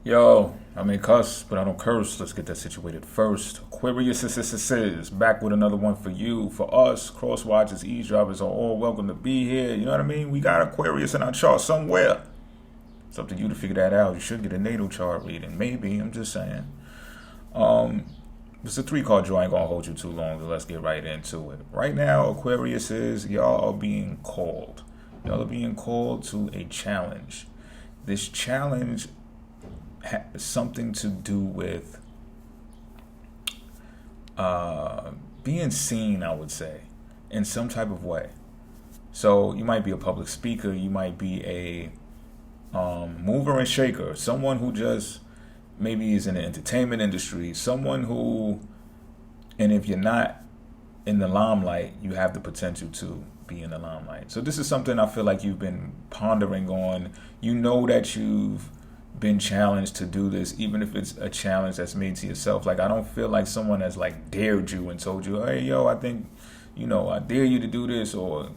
Yo, I may cuss, but I don't curse. Let's get that situated first. Aquarius is back with another one for you. For us, cross watchers, eavesdroppers are all welcome to be here. You know what I mean? We got Aquarius in our chart somewhere. It's up to you to figure that out. You should get a natal chart reading. Maybe, I'm just saying. Um, it's a 3 card draw. I ain't gonna hold you too long, so let's get right into it. Right now, Aquarius y'all are being called. Y'all are being called to a challenge. This challenge something to do with being seen, I would say, in some type of way. So you might be a public speaker, you might be a mover and shaker, someone who just maybe is in the entertainment industry, someone who, and if you're not in the limelight, you have the potential to be in the limelight. So this is something I feel like you've been pondering on. You know that you've been challenged to do this, even if it's a challenge that's made to yourself. Like, I don't feel like someone has like dared you and told you, hey, yo, I think, I dare you to do this, or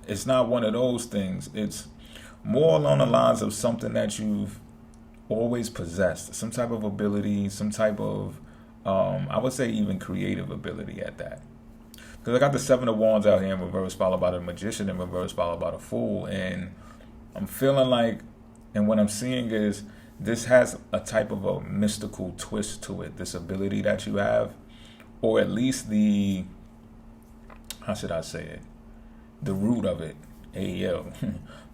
it's not one of those things. It's more along the lines of something that you've always possessed, some type of ability, some type of, I would say even creative ability at that. Because I got the 7 of Wands out here in reverse, followed by the Magician in reverse, followed by the Fool. And I'm feeling like, and what I'm seeing is this has a type of a mystical twist to it, this ability that you have, or at least how should I say it? The root of it. Hey, yo.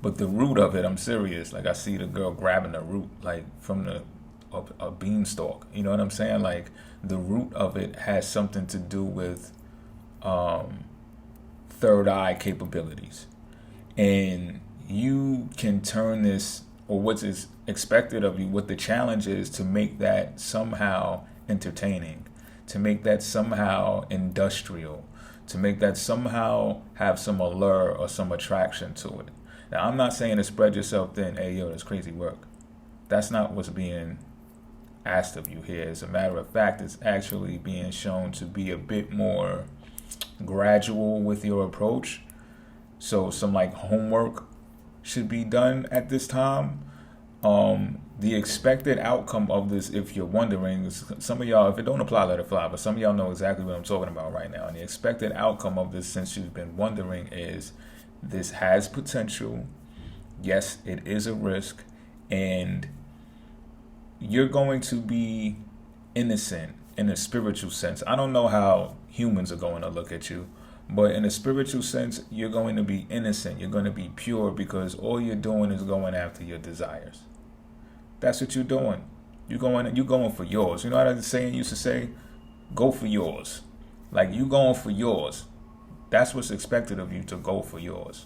But the root of it, I'm serious. Like, I see the girl grabbing the root, like from a beanstalk. You know what I'm saying? Like, the root of it has something to do with third eye capabilities. And you can turn this, or what's expected of you, what the challenge is, to make that somehow entertaining, to make that somehow industrial, to make that somehow have some allure or some attraction to it. Now, I'm not saying to spread yourself thin. Hey, yo, that's crazy work. That's not what's being asked of you here. As a matter of fact, it's actually being shown to be a bit more gradual with your approach. So some like homework should be done at this time. The expected outcome of this, if you're wondering, some of y'all, if it don't apply, let it fly, but some of y'all know exactly what I'm talking about right now. And the expected outcome of this, since you've been wondering, is this has potential. Yes, it is a risk, and you're going to be innocent in a spiritual sense. I don't know how humans are going to look at you, but in a spiritual sense, you're going to be innocent. You're going to be pure, because all you're doing is going after your desires. That's what you're doing. You're going for yours. You know what the saying used to say? Go for yours. Like, you going for yours. That's what's expected of you, to go for yours.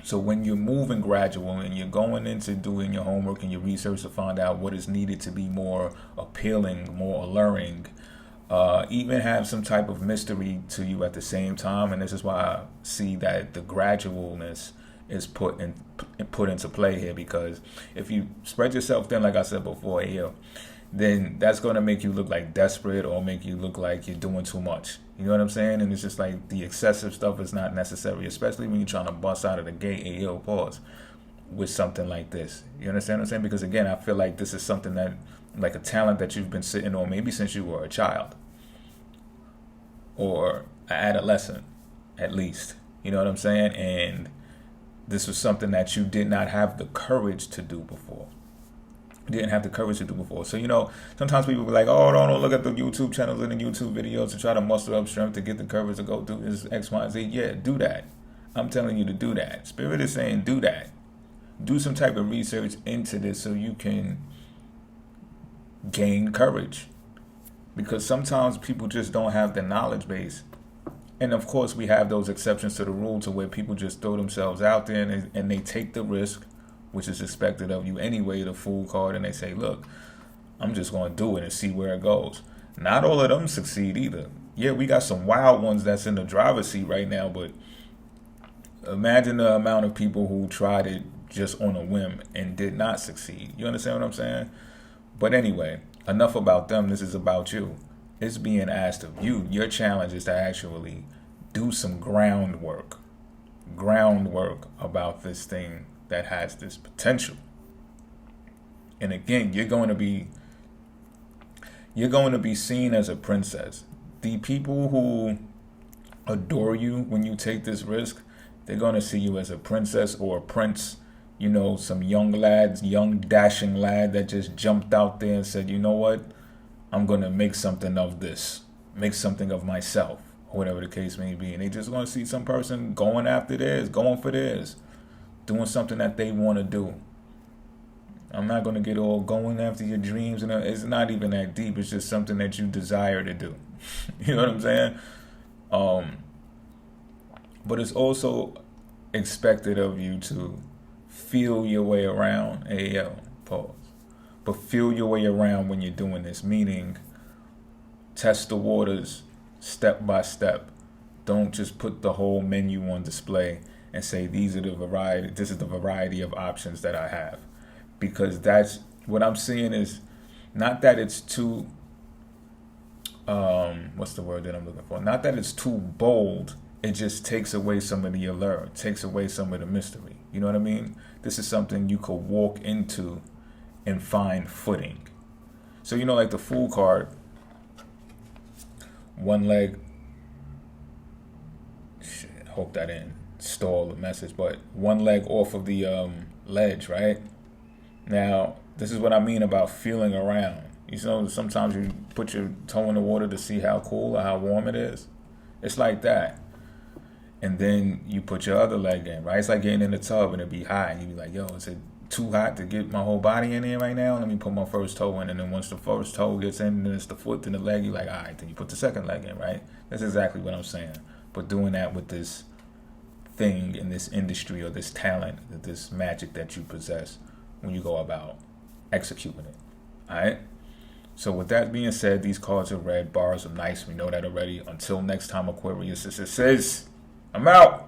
So when you're moving gradual and you're going into doing your homework and your research to find out what is needed to be more appealing, more alluring, even have some type of mystery to you at the same time. And this is why I see that the gradualness is put into play here, because if you spread yourself thin, like I said before, then that's going to make you look like desperate, or make you look like you're doing too much. You know what I'm saying? And it's just like the excessive stuff is not necessary, especially when you're trying to bust out of the gate, pause, with something like this. You understand what I'm saying? Because again, I feel like this is something that, like a talent that you've been sitting on maybe since you were a child or an adolescent, at least. You know what I'm saying? And this was something that you did not have the courage to do before. So, sometimes people be like, oh, don't look at the YouTube channels and the YouTube videos to try to muster up strength to get the courage to go do this X, Y, and Z. Yeah, do that. I'm telling you to do that. Spirit is saying do that. Do some type of research into this so you can gain courage. Because sometimes people just don't have the knowledge base. And of course, we have those exceptions to the rule, to where people just throw themselves out there and they take the risk, which is expected of you anyway, the Fool card, and they say, look, I'm just going to do it and see where it goes. Not all of them succeed either. Yeah, we got some wild ones that's in the driver's seat right now, but imagine the amount of people who tried it just on a whim and did not succeed. You understand what I'm saying? But anyway, enough about them. This is about you. It's being asked of you. Your challenge is to actually do some groundwork about this thing that has this potential. And again, you're going to be seen as a princess. The people who adore you when you take this risk, they're going to see you as a princess or a prince. You know, some young dashing lad that just jumped out there and said, you know what, I'm going to make something of this, make something of myself, or whatever the case may be. And they just going to see some person going after theirs, going for theirs, doing something that they want to do. I'm not going to get all going after your dreams, and it's not even that deep. It's just something that you desire to do. You know what I'm saying? But it's also expected of you to feel your way around. Pause. But feel your way around when you're doing this, meaning test the waters step by step. Don't just put the whole menu on display and say this is the variety of options that I have. Because that's what I'm seeing is not that it's too what's the word that I'm looking for? Not that it's too bold. It just takes away some of the allure, takes away some of the mystery. You know what I mean? This is something you could walk into and find footing. So, you know, like the Fool card, one leg, I hope that didn't stall the message, but one leg off of the ledge, right? Now, this is what I mean about feeling around. You know, sometimes you put your toe in the water to see how cool or how warm it is. It's like that. And then you put your other leg in, right? It's like getting in the tub and it'd be hot. And you'd be like, yo, is it too hot to get my whole body in there right now? Let me put my first toe in. And then once the first toe gets in, then it's the foot and the leg. You're like, all right, then you put the second leg in, right? That's exactly what I'm saying. But doing that with this thing in this industry or this talent, this magic that you possess when you go about executing it, all right? So with that being said, these cards are red, bars are nice. We know that already. Until next time, Aquarius, this is I'm out.